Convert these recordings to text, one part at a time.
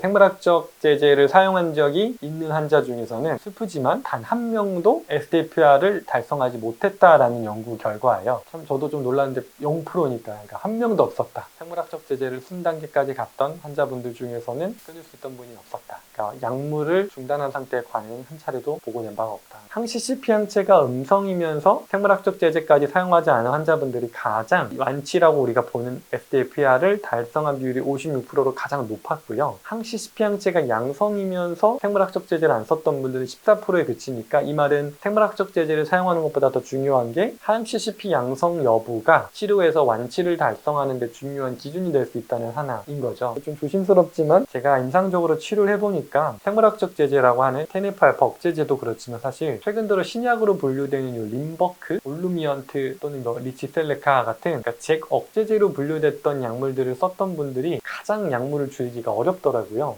생물학적 제제를 사용한 적이 있는 환자 중에서는 슬프지만 단 한 명도 SDFR을 달성하지 못했다라는 연구 결과예요. 참 저도 좀 놀랐는데 0%니까 그러니까 한 명도 없었다. 생물학적 제제를 순단계까지 갔던 환자분들 중에서는 끊을 수 있던 분이 없었다. 그러니까 약물을 중단한 상태의 관해는 한 차례도 보고된 바가 없다. 항시 CP 항체가 음성이면서 생물학적 제제까지 사용하지 않은 환자분들이 가장 완치라고 우리가 보는 SDFR을 달성한 비율이 56%로 가장 높았고요. 항시 CP 항체가 양성이면서 생물학적 제제를 안 썼던 분들은 14%에 그치니까 이 말은 생물학적 제제를 사용하는 것보다 더 중요한 게 항시 CP 양성 여부가 치료에서 완치를 달성하는 데 중요한 기준이 될 수 있다는 하나인 거죠. 좀 조심스럽지만 제가 임상적으로 치료를 해보니까 생물학적 제제라고 하는 TNF-알파 억제제도 그렇지만 사실 최근 들어 신약으로 분류되는 림버크, 올루미언트 또는 리치셀레카 같은 그러니까 잭 억제제로 분류됐던 약물들을 썼던 분들이 가장 약물을 줄이기가 어렵더라고요.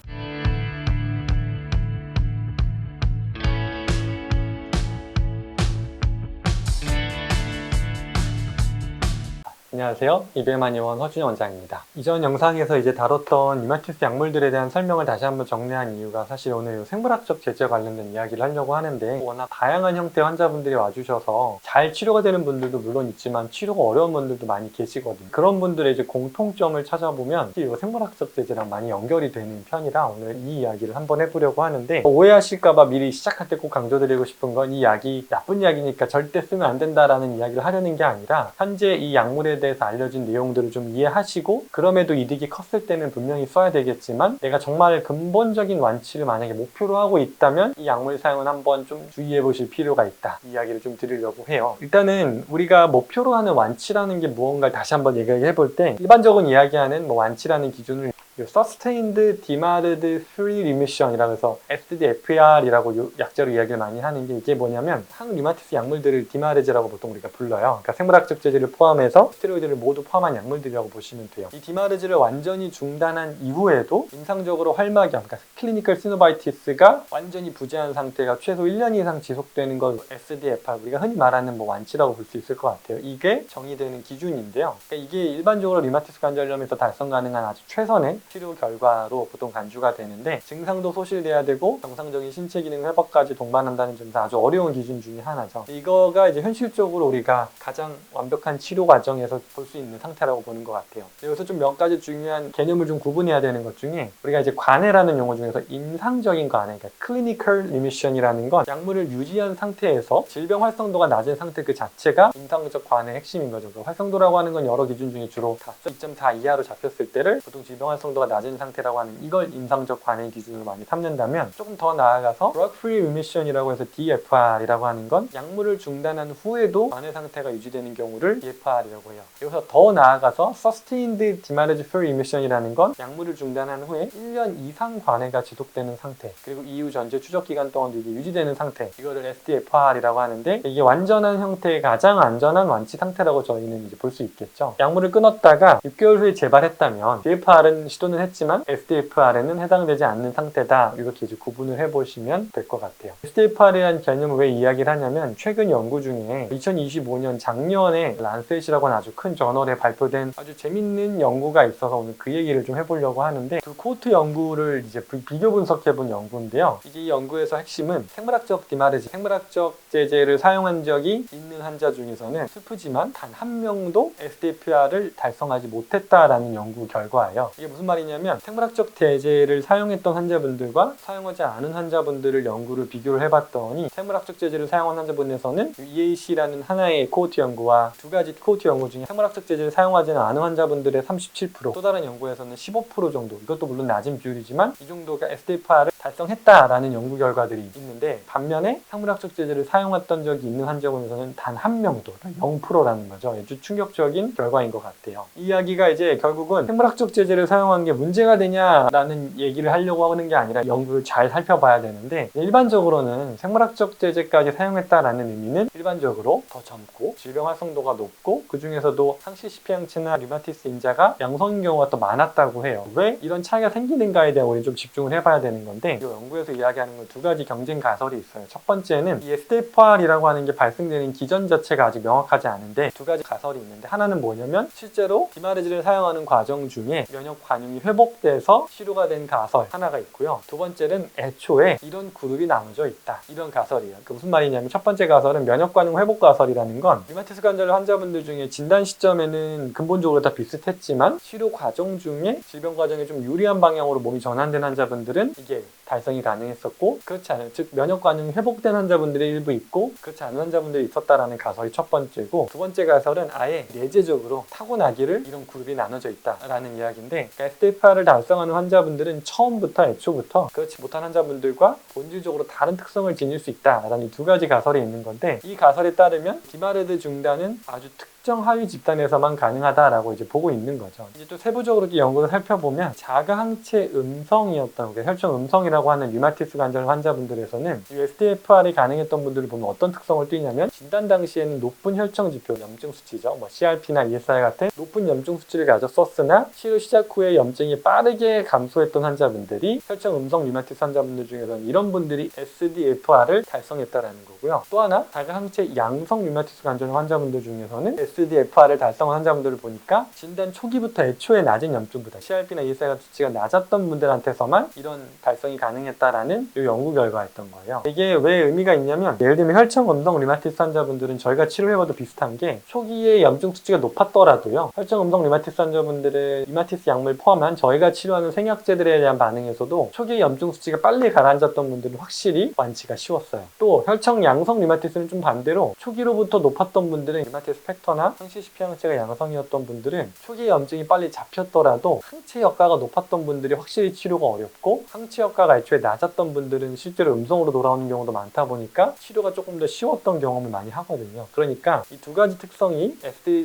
안녕하세요. 이베마니원 허준희 원장입니다. 이전 영상에서 이제 다뤘던 류마티스 약물들에 대한 설명을 다시 한번 정리한 이유가 사실 오늘 생물학적 제제 관련된 이야기를 하려고 하는데 워낙 다양한 형태의 환자분들이 와주셔서 잘 치료가 되는 분들도 물론 있지만 치료가 어려운 분들도 많이 계시거든요. 그런 분들의 이제 공통점을 찾아보면 이 생물학적 제제랑 많이 연결이 되는 편이라 오늘 이 이야기를 한번 해보려고 하는데 오해하실까봐 미리 시작할 때 꼭 강조드리고 싶은 건 이 약이 나쁜 약이니까 절대 쓰면 안 된다라는 이야기를 하려는 게 아니라 현재 이 약물에 대해서 알려진 내용들을 좀 이해하시고 그럼에도 이득이 컸을 때는 분명히 써야 되겠지만 내가 정말 근본적인 완치를 만약에 목표로 하고 있다면 이 약물 사용은 한번 좀 주의해 보실 필요가 있다. 이 이야기를 좀 드리려고 해요. 일단은 우리가 목표로 하는 완치라는 게 무언가를 다시 한번 얘기해 볼 때 일반적으로 이야기하는 완치라는 기준을 Sustained Demarred Free Remission이라고 해서 SDFR이라고 약자로 이야기를 많이 하는 게 이게 뭐냐면 항류마티스 약물들을 디마르즈라고 보통 우리가 불러요. 그러니까 생물학적 제제를 포함해서 스테로이드를 모두 포함한 약물들이라고 보시면 돼요. 이 디마르즈를 완전히 중단한 이후에도 임상적으로 활막염, 그러니까 클리니컬 시노바이티스가 완전히 부재한 상태가 최소 1년 이상 지속되는 건 SDFR, 우리가 흔히 말하는 완치라고 볼 수 있을 것 같아요. 이게 정의되는 기준인데요. 그러니까 이게 일반적으로 류마티스 관절염에서 달성 가능한 아주 최선의 치료 결과로 보통 간주가 되는데 증상도 소실돼야 되고 정상적인 신체 기능 회복까지 동반한다는 점에서 아주 어려운 기준 중에 하나죠. 이거가 이제 현실적으로 우리가 가장 완벽한 치료 과정에서 볼 수 있는 상태라고 보는 것 같아요. 여기서 좀 몇 가지 중요한 개념을 좀 구분해야 되는 것 중에 우리가 이제 관해라는 용어 중에서 임상적인 관해, 그러니까 clinical remission이라는 건 약물을 유지한 상태에서 질병 활성도가 낮은 상태 그 자체가 임상적 관해의 핵심인 거죠. 그 활성도라고 하는 건 여러 기준 중에 주로 2.4 이하로 잡혔을 때를 보통 질병 활성도가 낮은 상태라고 하는 이걸 임상적 관해 기준으로 많이 삼는다면 조금 더 나아가서 drug free remission이라고 해서 DFR이라고 하는 건 약물을 중단한 후에도 관해 상태가 유지되는 경우를 DFR이라고 해요. 여기서 더 나아가서 sustained demarred free remission이라는 건 약물을 중단한 후에 1년 이상 관해가 지속되는 상태, 그리고 이후 전체 추적 기간 동안도 이게 유지되는 상태, 이거를 SDFR이라고 하는데 이게 완전한 형태의 가장 안전한 완치 상태라고 저희는 이제 볼 수 있겠죠. 약물을 끊었다가 6개월 후에 재발했다면 DFR은 시도는 했지만 SDFR에는 해당되지 않는 상태다. 이렇게 이제 구분을 해보시면 될 것 같아요. SDFR이라는 개념을 왜 이야기를 하냐면 최근 연구 중에 2025년 작년에 란셋이라고 하는 아주 큰 저널에 발표된 아주 재밌는 연구가 있어서 오늘 그 얘기를 좀 해보려고 하는데 두 코트 연구를 이제 비교 분석해본 연구인데요. 이게 이 연구에서 핵심은 생물학적 디마르지, 생물학적 제제를 사용한 적이 있는 환자 중에서는 슬프지만 단 한 명도 SDFR을 달성하지 못했다라는 연구 결과예요. 이게 무슨 말이냐면 생물학적 제제를 사용했던 환자분들과 사용하지 않은 환자분들을 연구를 비교를 해봤더니 생물학적 제제를 사용한 환자분에서는 EAC라는 하나의 코호트 연구와 두 가지 코호트 연구 중에 생물학적 제제를 사용하지는 않은 환자분들의 37%, 또 다른 연구에서는 15% 정도, 이것도 물론 낮은 비율이지만 이 정도가 SDFR을 달성했다라는 연구 결과들이 있는데 반면에 생물학적 제제를 사용했던 적이 있는 환자분에서는 단 한 명도, 0%라는 거죠. 아주 충격적인 결과인 것 같아요. 이 이야기가 이제 결국은 생물학적 제제를 사용한 게 문제가 되냐라는 얘기를 하려고 하는 게 아니라 연구를 잘 살펴봐야 되는데 일반적으로는 생물학적 제제까지 사용했다라는 의미는 일반적으로 더 젊고 질병 활성도가 높고 그 중에서도 항시 CP 항체나 류마티스 인자가 양성인 경우가 더 많았다고 해요. 왜 이런 차이가 생기는가에 대한 우리 좀 집중을 해봐야 되는 건데 이 연구에서 이야기하는 건 두 가지 경쟁 가설이 있어요. 첫 번째는 이 SDFR이라고 하는 게 발생되는 기전 자체가 아직 명확하지 않은데 두 가지 가설이 있는데 하나는 뭐냐면 실제로 디마르지를 사용하는 과정 중에 면역 반응 반응이 회복돼서 치료가 된 가설 하나가 있고요. 두 번째는 애초에 이런 그룹이 나눠져 있다. 이런 가설이에요. 그 무슨 말이냐면 첫 번째 가설은 면역 반응 회복 가설이라는 건 류마티스 관절 환자분들 중에 진단 시점에는 근본적으로 다 비슷했지만 치료 과정 중에 질병 과정에 좀 유리한 방향으로 몸이 전환된 환자분들은 이게 달성이 가능했었고 그렇지 않은 즉 면역 반응이 회복된 환자분들이 일부 있고 그렇지 않은 환자분들이 있었다라는 가설이 첫 번째고 두 번째 가설은 아예 내재적으로 타고나기를 이런 그룹이 나눠져 있다라는 이야기인데 그러니까 SDFR을 달성하는 환자분들은 처음부터 애초부터 그렇지 못한 환자분들과 본질적으로 다른 특성을 지닐 수 있다라는 두 가지 가설이 있는 건데 이 가설에 따르면 디마르드 중단은 아주 특정 하위 집단에서만 가능하다라고 이제 보고 있는 거죠. 이제 또 세부적으로 이 연구를 살펴보면 자가 항체 음성이었던 혈청 음성이라고 하는 류마티스 관절 환자분들에서는 이 SDFR이 가능했던 분들을 보면 어떤 특성을 띠냐면 진단 당시에는 높은 혈청 지표, 염증 수치죠. 뭐 CRP나 ESR 같은 높은 염증 수치를 가졌었으나 치료 시작 후에 염증이 빠르게 감소했던 환자분들이 혈청 음성 류마티스 환자분들 중에서는 이런 분들이 SDFR을 달성했다라는 거고요. 또 하나 자가 항체 양성 류마티스 관절 환자분들 중에서는 SDFR을 달성한 환자분들을 보니까 진단 초기부터 애초에 낮은 염증보다 CRP나 ESR 수치가 낮았던 분들한테서만 이런 달성이 가능했다라는 이 연구 결과였던 거예요. 이게 왜 의미가 있냐면 예를 들면 혈청 음성 류마티스 환자분들은 저희가 치료해봐도 비슷한 게 초기에 염증 수치가 높았더라도요. 혈청 음성 류마티스 환자분들의 류마티스 약물 포함한 저희가 치료하는 생약제들에 대한 반응에서도 초기에 염증 수치가 빨리 가라앉았던 분들은 확실히 완치가 쉬웠어요. 또 혈청 양성 류마티스는 좀 반대로 초기로부터 높았던 분들은 류마티스 팩터나 항시 CP 항체가 양성이었던 분들은 초기 염증이 빨리 잡혔더라도 항체 효과가 높았던 분들이 확실히 치료가 어렵고 항체 효과가 애초에 낮았던 분들은 실제로 음성으로 돌아오는 경우도 많다 보니까 치료가 조금 더 쉬웠던 경험을 많이 하거든요. 그러니까 이 두 가지 특성이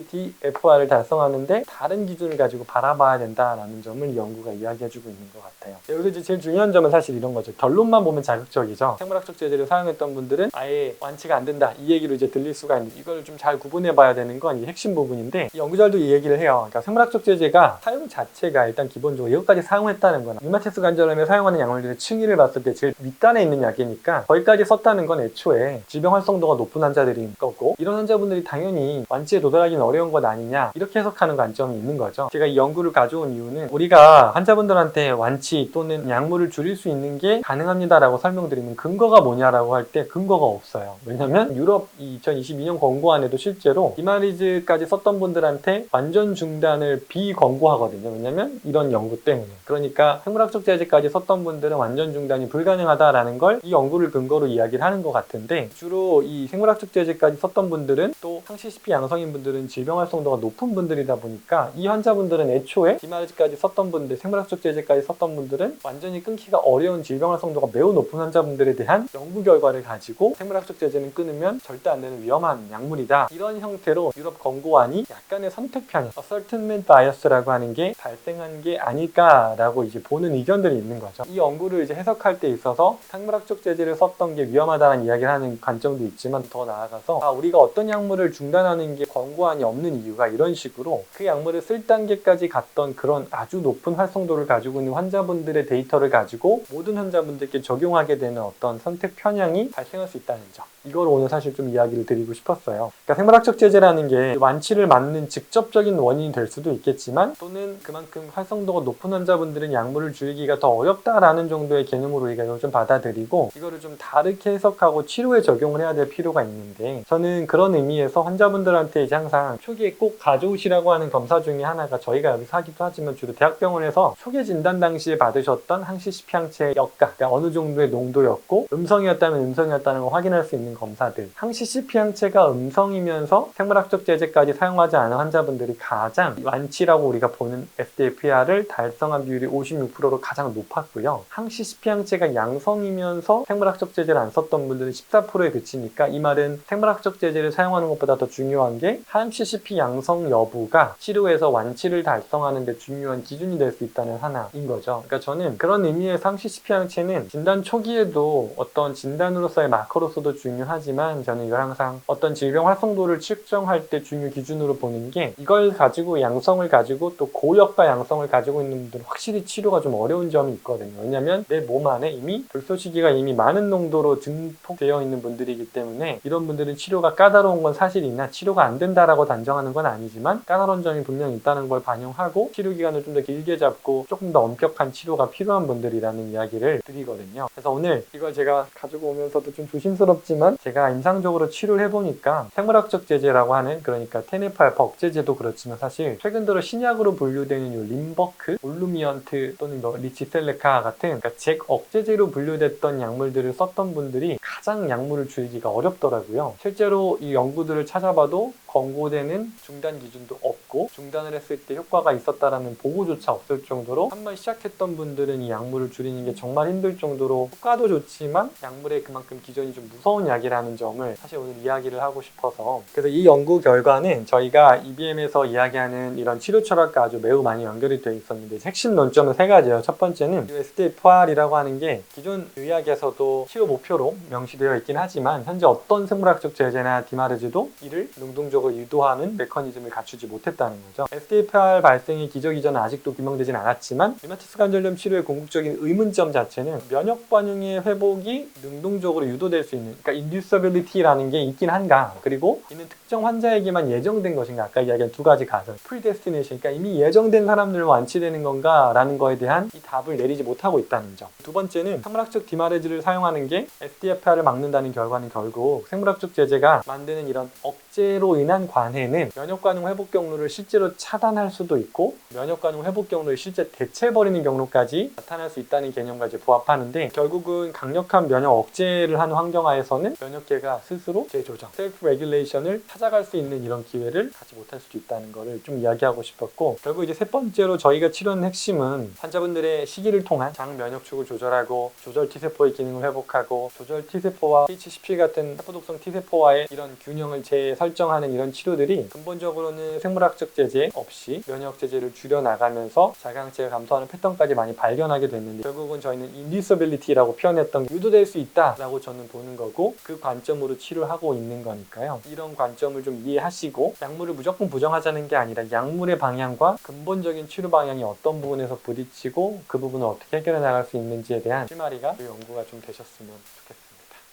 SDFR을 달성하는데 다른 기준을 가지고 바라봐야 된다라는 점을 이 연구가 이야기해주고 있는 것 같아요. 여기서 이제 제일 중요한 점은 사실 이런 거죠. 결론만 보면 자극적이죠. 생물학적 제재를 사용했던 분들은 아예 완치가 안 된다 이 얘기로 이제 들릴 수가 있는데 이걸 좀 잘 구분해봐야 되는 건 이 핵심 부분인데 이 연구자들도 이 얘기를 해요. 그러니까 생물학적 제재가 사용 자체가 일단 기본적으로 이것까지 사용했다는 거나 류마티스 관절염에 사용하는 약물들의 층위를 봤을 때 제일 밑단에 있는 약이니까 거기까지 썼다는 건 애초에 질병 활성도가 높은 환자들인 거고 이런 환자분들이 당연히 완치에 도달하기는 어려운 것 아니냐 이렇게 해석하는 관점이 있는 거죠. 제가 이 연구를 가져온 이유는 우리가 환자분들한테 완치 또는 약물을 줄일 수 있는 게 가능합니다라고 설명드리면 근거가 뭐냐라고 할 때 근거가 없어요. 왜냐면 유럽 2022년 권고안에도 실제로 디마리즈까지 썼던 분들한테 완전 중단을 비권고하거든요. 왜냐면 이런 연구 때문에. 그러니까 생물학적 제재까지 썼던 분들은 완전 중단이 불가능하다라는 걸 이 연구를 근거로 이야기를 하는 것 같은데 주로 이 생물학적 제재까지 썼던 분들은 또 항시 CP 양성인 분들은 질병 활성도가 높은 분들이다 보니까 이 환자분들은 애초에 디마리즈까지 썼던 분들, 생물학적 제재까지 썼던 분들은 완전히 끊기가 어려운 질병 활성도가 매우 높은 환자분들에 대한 연구 결과를 가지고 생물학적 제재는 끊으면 절대 안 되는 위험한 약물이다. 이런 형태로 유럽 권고안이 약간의 선택 편향, ascertainment bias라고 하는 게 발생한 게 아닐까라고 이제 보는 의견들이 있는 거죠. 이 연구를 이제 해석할 때 있어서 생물학적 제재를 썼던 게 위험하다는 이야기를 하는 관점도 있지만 더 나아가서 우리가 어떤 약물을 중단하는 게 권고안이 없는 이유가 이런 식으로 그 약물을 쓸 단계까지 갔던 그런 아주 높은 활성도를 가지고 있는 환자분들의 데이터를 가지고 모든 환자분들께 적용하게 되는 어떤 선택 편향이 발생할 수 있다는 점. 이걸 오늘 사실 좀 이야기를 드리고 싶었어요. 그러니까 생물학적 제재라는 게 완치를 막는 직접적인 원인이 될 수도 있겠지만 또는 그만큼 활성도가 높은 환자분들은 약물을 줄이기가 더 어렵다라는 정도의 개념으로 우리가 이걸 좀 받아들이고 이거를 좀 다르게 해석하고 치료에 적용을 해야 될 필요가 있는데 저는 그런 의미에서 환자분들한테 이제 항상 초기에 꼭 가져오시라고 하는 검사 중에 하나가 저희가 여기서 하기도 하지만 주로 대학병원에서 초기 진단 당시에 받으셨던 항시 CP 항체의 역가, 그러니까 어느 정도의 농도였고 음성이었다면 음성이었다는 걸 확인할 수 있는 검사들. 항시 CP 항체가 음성이면서 생물학적 제재까지 사용하지 않은 환자분들이 가장 완치라고 우리가 보는 SDFR을 달성한 비율이 56%로 가장 높았고요. 항시 CP 항체가 양성이면서 생물학적 제재를 안 썼던 분들은 14%에 그치니까 이 말은 생물학적 제재를 사용하는 것보다 더 중요한 게 항시 CP 양성 여부가 치료에서 완치를 달성하는 데 중요한 기준이 될 수 있다는 하나인 거죠. 그러니까 저는 그런 의미에서 항시 CP 항체는 진단 초기에도 어떤 진단으로서의 마커로서도 중요하지만 저는 이걸 항상 어떤 질병 활성도를 측정할 때 중요 기준으로 보는 게 이걸 가지고 양성을 가지고 또 고역과 양성을 가지고 있는 분들은 확실히 치료가 좀 어려운 점이 있거든요. 왜냐하면 내 몸 안에 이미 불쏘시개가 이미 많은 농도로 증폭되어 있는 분들이기 때문에 이런 분들은 치료가 까다로운 건 사실이나 치료가 안 된다라고 단정하는 건 아니지만 까다로운 점이 분명히 있다는 걸 반영하고 치료 기간을 좀 더 길게 잡고 조금 더 엄격한 치료가 필요한 분들이라는 이야기를 드리거든요. 그래서 오늘 이걸 제가 가지고 오면서도 좀 조심스럽지만 제가 임상적으로 치료를 해보니까 생물학적 제제라고 하는, 그러니까 TNF-알파 억제제도 그렇지만 사실 최근 들어 신약으로 분류되는 요 림버크, 올루미언트 또는 리치셀레카 같은 그러니까 잭 억제제로 분류됐던 약물들을 썼던 분들이 가장 약물을 줄이기가 어렵더라고요. 실제로 이 연구들을 찾아봐도 권고되는 중단 기준도 없고 중단을 했을 때 효과가 있었다라는 보고조차 없을 정도로 한번 시작했던 분들은 이 약물을 줄이는 게 정말 힘들 정도로 효과도 좋지만 약물에 그만큼 기전이 좀 무서운 약이라는 점을 사실 오늘 이야기를 하고 싶어서, 그래서 이 연구 결과는 저희가 EBM에서 이야기하는 이런 치료 철학과 아주 매우 많이 연결이 되어 있었는데 핵심 논점은 세 가지예요. 첫 번째는 SDFR이라고 하는 게 기존 의학에서도 치료 목표로 명시되어 있긴 하지만 현재 어떤 생물학적 제제나 디마르즈도 이를 능동적으로 유도하는 메커니즘을 갖추지 못했다는 거죠. SDFR 발생의 기적 이전은 아직도 규명되진 않았지만 류마티스 관절염 치료의 궁극적인 의문점 자체는 면역 반응의 회복이 능동적으로 유도될 수 있는, 그러니까 inducibility라는 게 있긴 한가, 그리고 이는 특정 환자에게만 예정된 것인가, 아까 이야기한 두 가지 가설, predestination, 그러니까 이미 예정된 사람들만 완치되는 건가 라는 거에 대한 이 답을 내리지 못하고 있다는 점. 두 번째는 생물학적 디마레즈를 사용하는 게 SDFR을 막는다는 결과는 결국 생물학적 제제가 만드는 이런 억제로 인한 관해는 면역반응 회복 경로를 실제로 차단할 수도 있고 면역반응 회복 경로를 실제 대체해버리는 경로까지 나타날 수 있다는 개념과 이제 부합하는데, 결국은 강력한 면역 억제를 하는 환경하에서는 면역계가 스스로 재조정, 셀프 레귤레이션을 찾아갈 수 있는 이런 기회를 갖지 못할 수도 있다는 거를 좀 이야기하고 싶었고, 결국 이제 세 번째로 저희가 치료하는 핵심은 환자분들의 시기를 통한 장 면역축을 조절하고 조절 T세포의 기능을 회복하고 조절 T세포와 TH17 같은 세포독성 T세포와의 이런 균형을 재설정하는 이런 치료들이 근본적으로는 생물학적 제제 없이 면역 제제를 줄여나가면서 자강체를 감소하는 패턴까지 많이 발견하게 됐는데, 결국은 저희는 inducibility라고 표현했던 유도될 수 있다라고 저는 보는 거고 그 관점으로 치료하고 있는 거니까요. 이런 관점을 좀 이해하시고 약물을 무조건 부정하자는 게 아니라 약물의 방향과 근본적인 치료 방향이 어떤 부분에서 부딪히고 그 부분을 어떻게 해결해 나갈 수 있는지에 대한 실마리가 그 연구가 좀 되셨으면 좋겠습니다.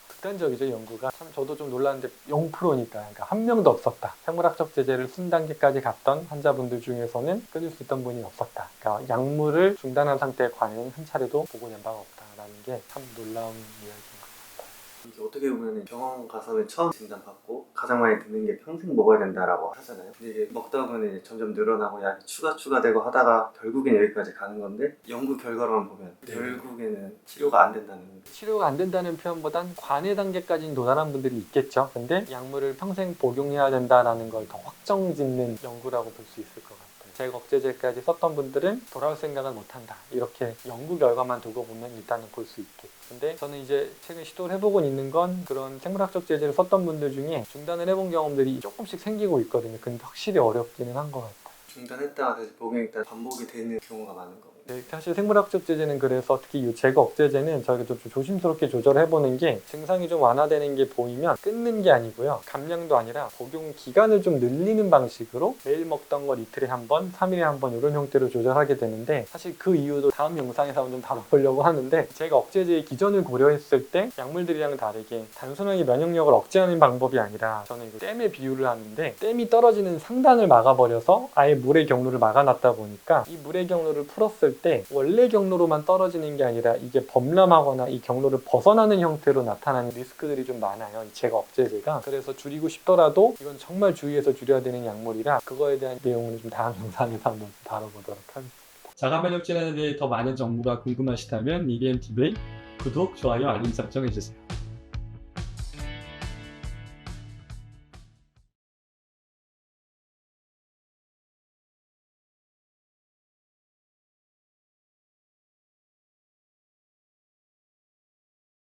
극단적이죠, 연구가. 참 저도 좀 놀랐는데 0%니까, 그러니까 한 명도 없었다. 생물학적 제제를 순 단계까지 갔던 환자분들 중에서는 끊을 수 있던 분이 없었다. 그러니까 약물을 중단한 상태의 관해는 한 차례도 보고 낸 바가 없다라는 게 참 놀라운 이야기인 것 같아요. 이게 어떻게 보면 병원 가서는 처음 진단받고 가장 많이 듣는 게 평생 먹어야 된다라고 하잖아요. 근데 이게 먹다 보면 이제 점점 늘어나고 약이 추가되고 하다가 결국엔 여기까지 가는 건데 연구 결과로만 보면 결국에는 치료가 안 된다는, 치료가 안 된다는 표현보단 관해 단계까지는 도달한 분들이 있겠죠. 근데 약물을 평생 복용해야 된다라는 걸 더 확정짓는 연구라고 볼 수 있을 것 같아요. 잭 억제제까지 썼던 분들은 돌아올 생각은 못한다. 이렇게 연구 결과만 두고 보면 일단은 볼 수 있게. 근데 저는 이제 최근 시도를 해보고 있는 건 그런 생물학적 제제를 썼던 분들 중에 중단을 해본 경험들이 조금씩 생기고 있거든요. 근데 확실히 어렵기는 한 것 같아요. 중단했다가 다시 복용했다가 반복이 되는 경우가 많은 거고. 네, 사실 생물학적 제제는 그래서 특히 이 제거 억제제는 저희가 좀 조심스럽게 조절해보는 게 증상이 좀 완화되는 게 보이면 끊는 게 아니고요. 감량도 아니라 복용 기간을 좀 늘리는 방식으로 매일 먹던 걸 이틀에 한 번, 3일에 한 번 이런 형태로 조절하게 되는데, 사실 그 이유도 다음 영상에서 한번 좀 다뤄보려고 하는데, 제거 억제제의 기전을 고려했을 때 약물들이랑 다르게 단순하게 면역력을 억제하는 방법이 아니라 저는 이거 댐에 비유를 하는데, 댐이 떨어지는 상단을 막아버려서 아예 물의 경로를 막아놨다 보니까 이 물의 경로를 풀었을 때 원래 경로로만 떨어지는 게 아니라 이게 범람하거나 이 경로를 벗어나는 형태로 나타나는 리스크들이 좀 많아요, 이 제거 억제제가. 그래서 줄이고 싶더라도 이건 정말 주의해서 줄여야 되는 약물이라 그거에 대한 내용은 좀 다음 영상에서 한번 다뤄보도록 하겠습니다. 자가면역 질환에 대해 더 많은 정보가 궁금하시다면 EBM TV의 구독, 좋아요, 알림 설정 해주세요.